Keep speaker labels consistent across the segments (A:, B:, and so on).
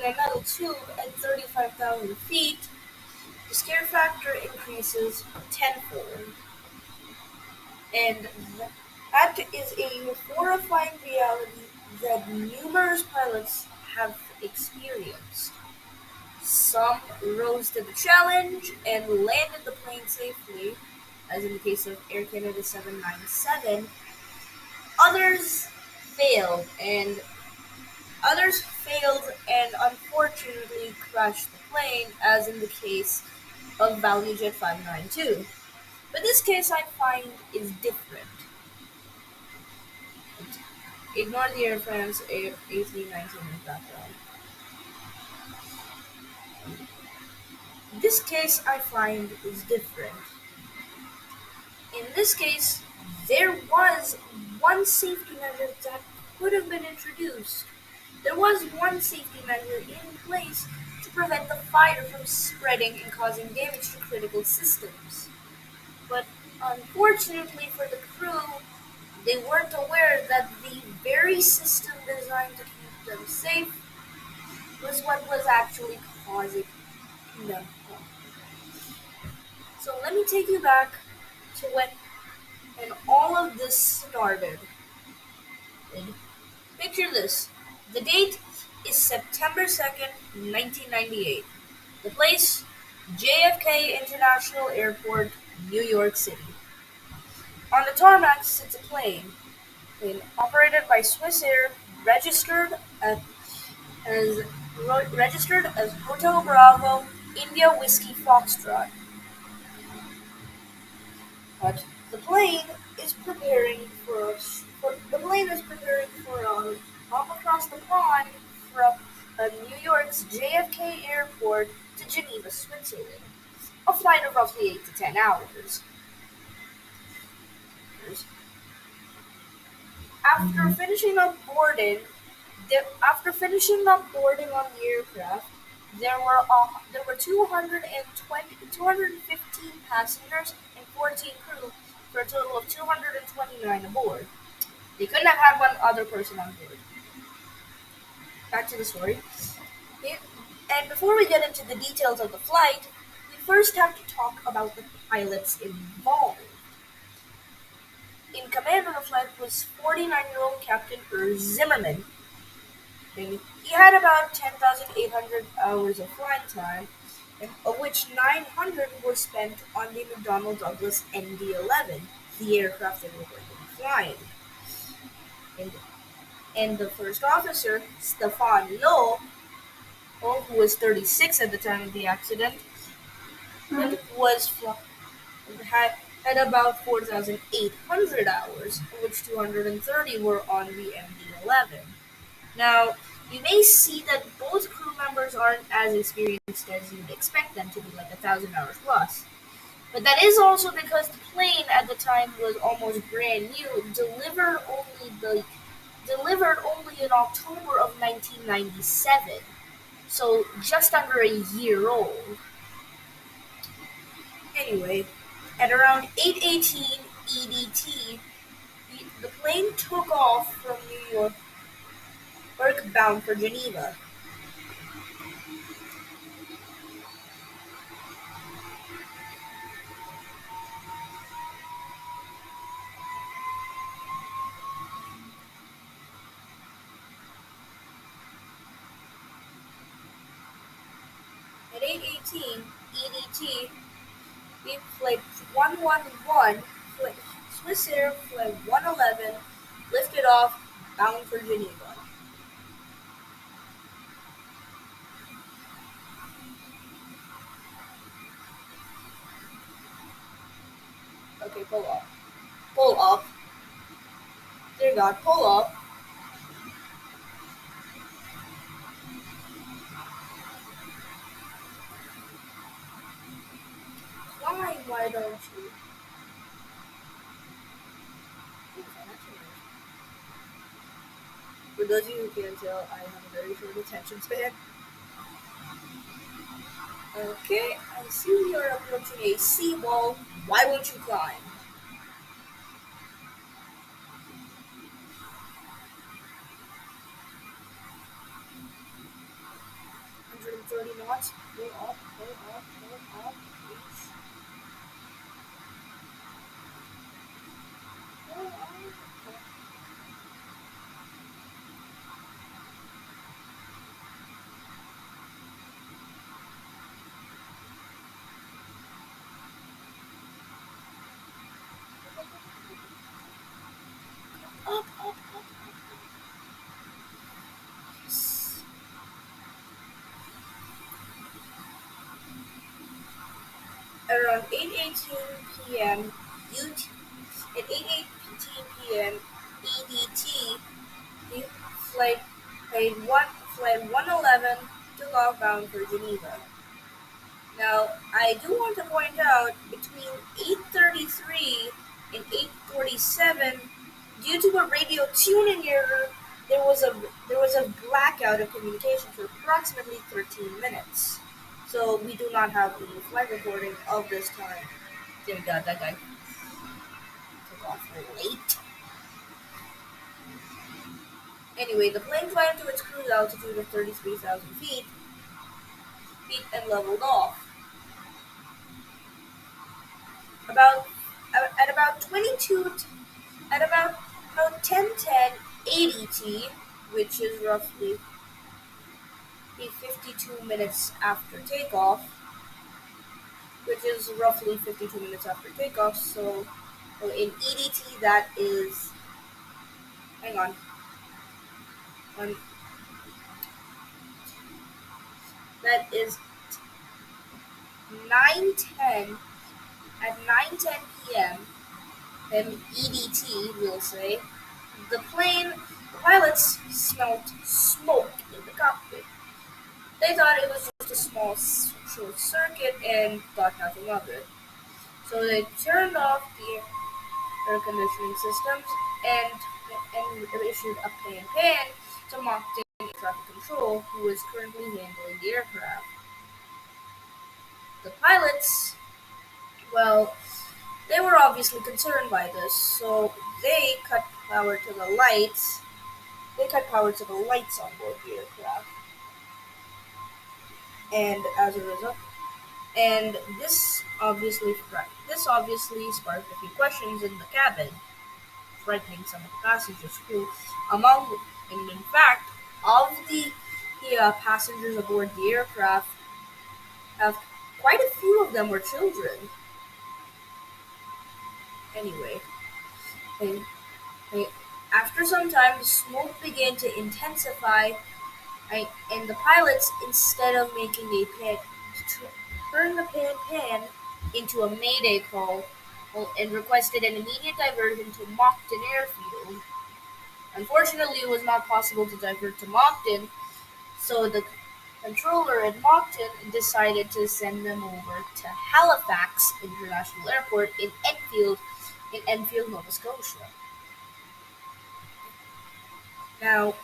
A: a metal tube at 35,000 feet, the scare factor increases tenfold. And that is a horrifying reality that numerous pilots have experienced. Some rose to the challenge and landed the plane safely, as in the case of Air Canada 797. Others failed, and unfortunately crashed the plane, as in the case of ValueJet 592. But this case I find is different. Ignore the Air France A319 in the background. This case I find is different. In this case, there was one safety measure that could have been introduced. There was one safety measure in place to prevent the fire from spreading and causing damage to critical systems. But unfortunately for the crew, they weren't aware that the very system designed to keep them safe was what was actually causing them harm. So let me take you back to when all of this started. And picture this. The date is September 2nd, 1998. The place, JFK International Airport, New York City. On the tarmac sits a plane operated by Swissair, as registered as Hotel Bravo, India Whiskey Foxtrot. But the plane is preparing for a hop across the pond from New York's JFK Airport to Geneva, Switzerland, a flight of roughly 8 to 10 hours. After finishing up boarding, on the aircraft, there were 215 passengers and 14 crew for a total of 229 aboard. They couldn't have had one other person on board. Back to the story. And before we get into the details of the flight, we first have to talk about the pilots involved. In command of the flight was 49-year-old Captain Zimmerman. And he had about 10,800 hours of flight time, of which 900 were spent on the McDonnell Douglas MD-11, the aircraft they were going to be flying. And the first officer, Stefan Lowe, who was 36 at the time of the accident, had about 4,800 hours, of which 230 were on the MD-11. Now, you may see that both crew members aren't as experienced as you'd expect them to be, like 1,000 hours plus. But that is also because the plane at the time was almost brand new, delivered only in October of 1997, so just under a year old. Anyway, at around 8:18 EDT, the plane took off from New York, bound for Geneva. At 8:18 EDT, Flight 111, Swissair Flight 111, lifted off, bound for Geneva. Okay, pull up. Pull up. Dear God, pull up. Why don't you? For those of you who can't tell, I have a very short attention span. Okay, I see we are approaching a seawall. Why won't you climb? 130 knots. Pull up, pull up, pull up. Reach. Pull up. Up, up, up. Yes. Around 8:18 p.m. UT at 8:18 p.m. EDT, the flight flight 111 took off bound for Geneva. Now, I do want to point out between 8:33 and 8:47, due to a radio tuning error, there was a there was a blackout of communication for approximately 13 minutes. So we do not have the flight recording of this time. Thank God that guy took off late. Anyway, the plane climbed to its cruise altitude of 33,000 feet and leveled off. About at about 22 at about 10:10 ADT, which is roughly 52 minutes after takeoff, So in EDT that is, hang on, um, that is 9:10 at 9:10 p.m. and EDT, we'll say, the pilots smelled smoke in the cockpit. They thought it was just a small short circuit and thought nothing of it. So they turned off the air conditioning systems and issued a pan to Moncton Air Traffic Control, who is currently handling the aircraft. The pilots, well, they were obviously concerned by this, so they cut power to the lights. They cut power to the lights on board the aircraft, and as a result, and this obviously sparked a few questions in the cabin, frightening some of the passengers who, among and in fact, of the passengers aboard the aircraft, have quite a few of them were children. Anyway, they, they, after some time, the smoke began to intensify, and the pilots, instead of making a pan, turned the pan into a mayday call, and requested an immediate diversion to Moncton Airfield. Unfortunately, it was not possible to divert to Moncton, so the controller at Moncton decided to send them over to Halifax International Airport in Enfield, Nova Scotia. Now,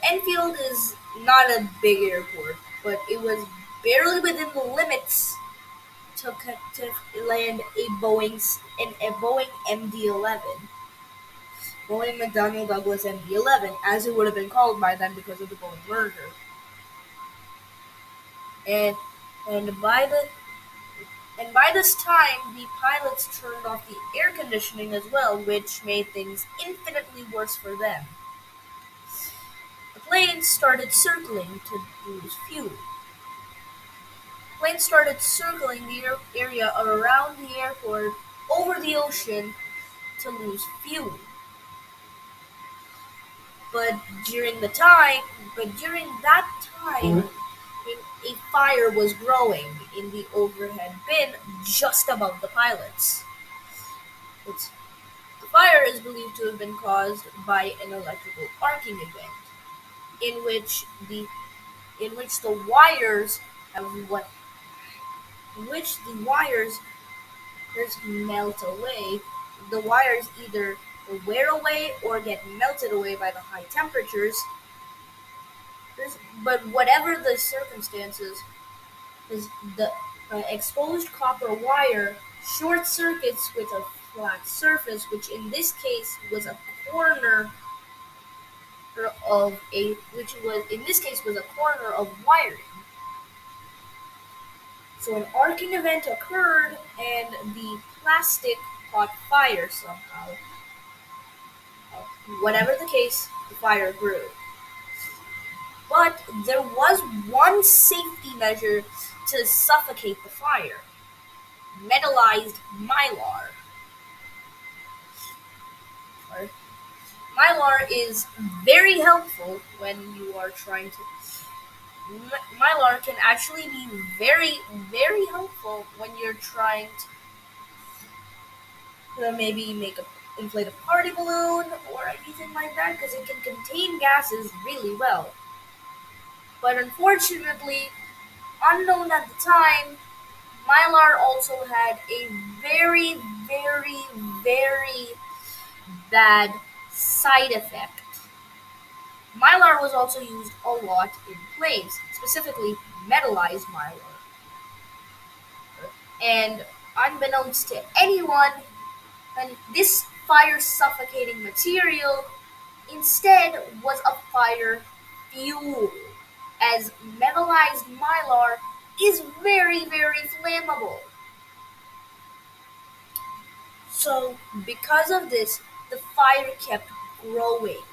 A: Enfield is not a big airport, but it was barely within the limits to land a Boeing MD-11, Boeing McDonnell Douglas MD-11, as it would have been called by then because of the Boeing merger. And and by the and by this time, the pilots turned off the air conditioning as well, which made things infinitely worse for them. The planes started circling to lose fuel. Planes started circling the area around the airport over the ocean to lose fuel. But during the time, but during that time, a fire was growing in the overhead bin just above the pilots. It's, the fire is believed to have been caused by an electrical arcing event, in which the in which the wires have what in which the wires just melt away. The wires either wear away or get melted away by the high temperatures. But whatever the circumstances, is the exposed copper wire short circuits with a flat surface, which in this case was a corner of wiring. So an arcing event occurred and the plastic caught fire somehow. Whatever the case, the fire grew. But there was one safety measure to suffocate the fire: metallized mylar. Mylar is very helpful when you are trying to. Mylar can actually be very, very helpful when you're trying to maybe inflate a party balloon or anything like that, because it can contain gases really well. But unfortunately, unknown at the time, Mylar also had a very, very, very bad side effect. Mylar was also used a lot in planes, specifically metallized mylar. And unbeknownst to anyone, and this fire suffocating material instead was a fire fuel, as metallized mylar is very, very flammable. So, because of this, the fire kept growing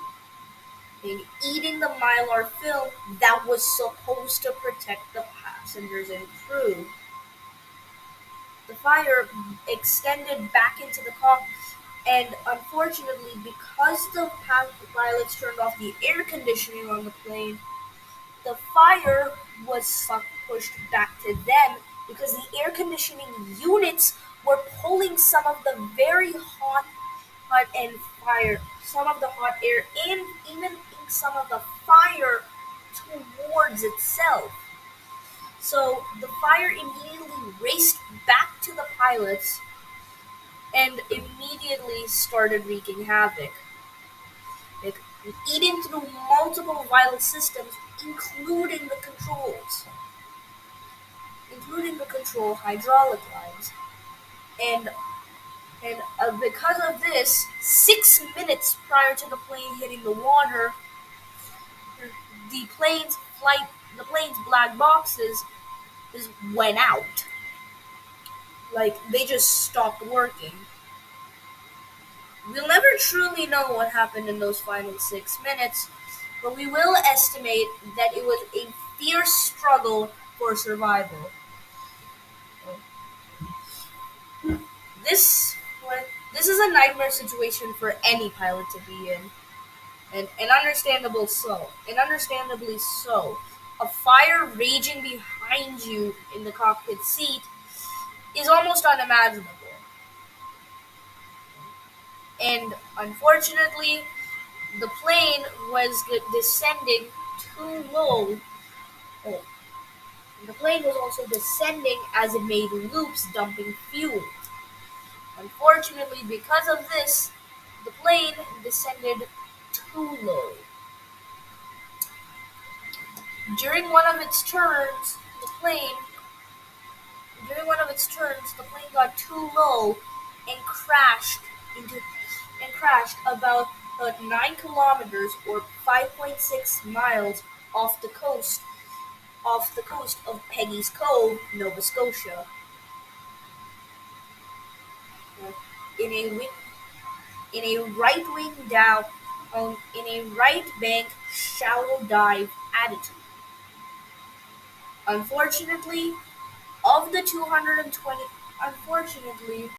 A: and eating the mylar film that was supposed to protect the passengers and crew. The fire extended back into the cockpit, and unfortunately, because the pilots turned off the air conditioning on the plane, the fire was pushed back to them because the air conditioning units were pulling some of the very hot and fire, some of the hot air, and even some of the fire towards itself. So the fire immediately raced back to the pilots and immediately started wreaking havoc. Like, eating through multiple vital systems, including the controls, including the control hydraulic lines. And because of this, 6 minutes prior to the plane hitting the water, the plane's black boxes just went out. Like, they just stopped working. We'll never truly know what happened in those final 6 minutes, but we will estimate that it was a fierce struggle for survival. This this is a nightmare situation for any pilot to be in, and understandably so. A fire raging behind you in the cockpit seat is almost unimaginable. And unfortunately, the plane was descending too low. Oh, the plane was also descending as it made loops, dumping fuel. Unfortunately, because of this, the plane descended too low. During one of its turns, the plane the plane got too low and into crashed about 9 kilometers or 5.6 miles off the coast of Peggy's Cove, Nova Scotia, in a wi- in a right wing down in a right bank shallow dive attitude. Unfortunately, of the 220, unfortunately